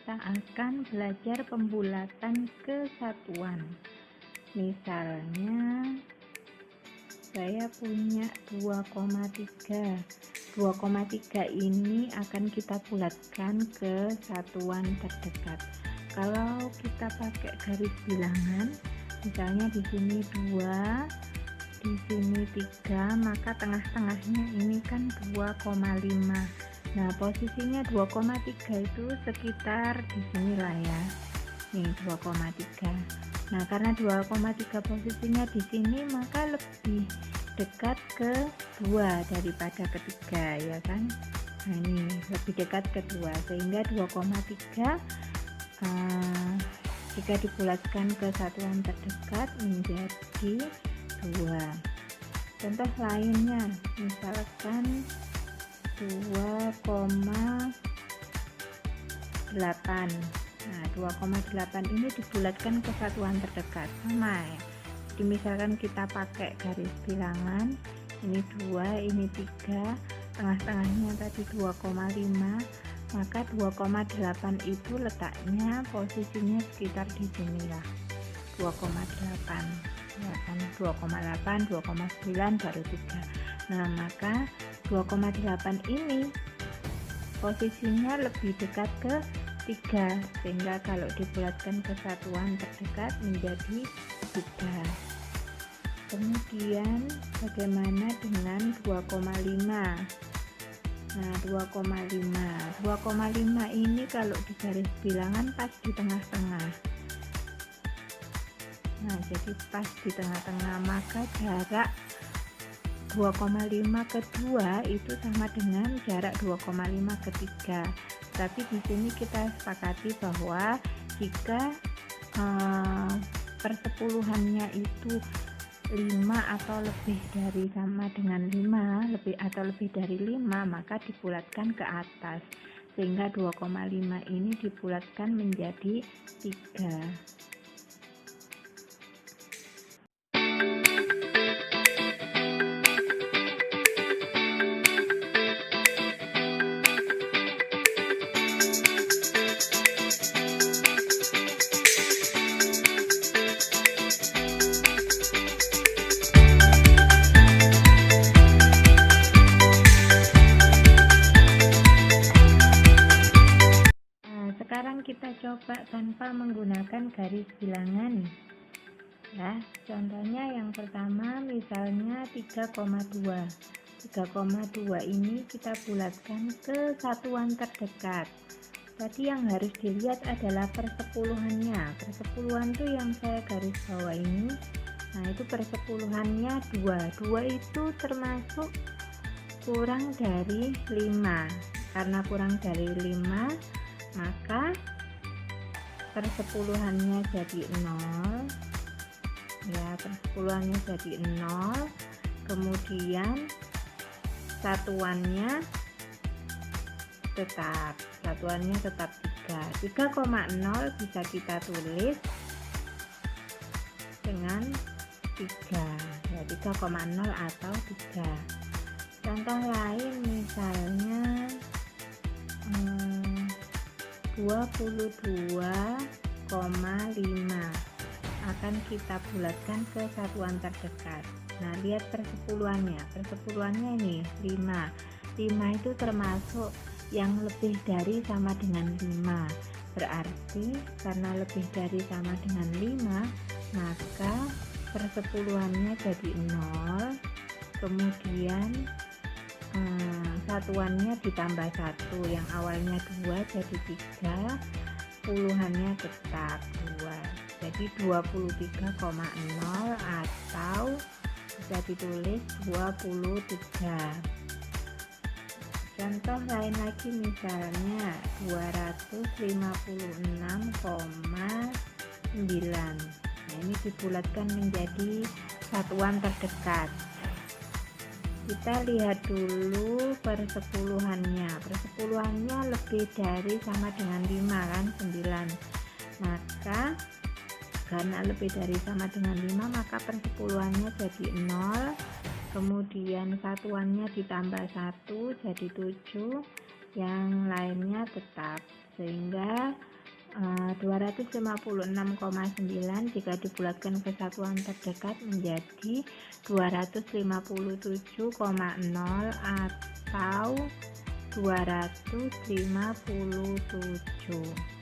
kita akan belajar pembulatan kesatuan. Misalnya saya punya 2,3. 2,3 ini akan kita bulatkan ke satuan terdekat. Kalau kita pakai garis bilangan, misalnya di sini 2, di sini 3, maka tengah-tengahnya ini kan 2,5. Nah, posisinya 2,3 itu sekitar di sinilah ya. Nih 2,3. Nah, karena 2,3 posisinya di sini, maka lebih dekat ke 2 daripada ke 3 ya kan. Nah, ini lebih dekat ke 2 sehingga 2,3 jika dibulatkan ke satuan terdekat menjadi 2. Contoh lainnya, misalkan 2,8. Nah, 2,8 ini dibulatkan ke satuan terdekat sama ya. Jadi misalkan kita pakai garis bilangan, ini 2, ini 3, tengah-tengahnya tadi 2,5, maka 2,8 itu letaknya posisinya sekitar di sinilah. 2,8 ya kan, 2,8, 2,9 baru 3. Nah, maka 2,8 ini posisinya lebih dekat ke 3 sehingga kalau dibulatkan ke satuan terdekat menjadi 3. Kemudian bagaimana dengan 2,5? Nah, 2,5 ini kalau di garis bilangan pas di tengah-tengah. Nah, jadi pas di tengah-tengah, maka jarak 2,5 ke 2 itu sama dengan jarak 2,5 ke 3. Tapi di sini kita sepakati bahwa jika persepuluhannya itu 5 atau lebih dari sama dengan 5, lebih dari 5, maka dibulatkan ke atas sehingga 2,5 ini dibulatkan menjadi 3. Sekarang kita coba tanpa menggunakan garis bilangan ya. Contohnya yang pertama misalnya 3,2. 3,2 ini kita bulatkan ke satuan terdekat. Tadi yang harus dilihat adalah persepuluhannya. Persepuluhan itu yang saya garis bawah ini. Nah, itu persepuluhannya 2. 2 itu termasuk kurang dari 5. Karena kurang dari 5, maka persepuluhannya jadi 0 ya, persepuluhannya jadi 0. Kemudian satuannya tetap 3. 3,0 bisa kita tulis dengan 3 ya, 3,0 atau 3. Contoh lain misalnya 22,5 akan kita bulatkan ke satuan terdekat. Nah, lihat persepuluhannya ini 5. 5 itu termasuk yang lebih dari sama dengan 5. Berarti karena lebih dari sama dengan 5, maka persepuluhannya jadi 0. Kemudian satuannya ditambah 1, yang awalnya 2 jadi 3, puluhannya tetap 2, jadi 23,0 atau bisa ditulis 23. Contoh lain lagi misalnya 256,9. Nah, ini dibulatkan menjadi satuan terdekat. Kita lihat dulu persepuluhannya. Persepuluhannya lebih dari sama dengan 5 kan, 9. Maka karena lebih dari sama dengan 5, maka persepuluhannya jadi 0. Kemudian satuannya ditambah 1 jadi 7, yang lainnya tetap, sehingga 256,9 jika dibulatkan ke satuan terdekat menjadi 257,0 atau 257.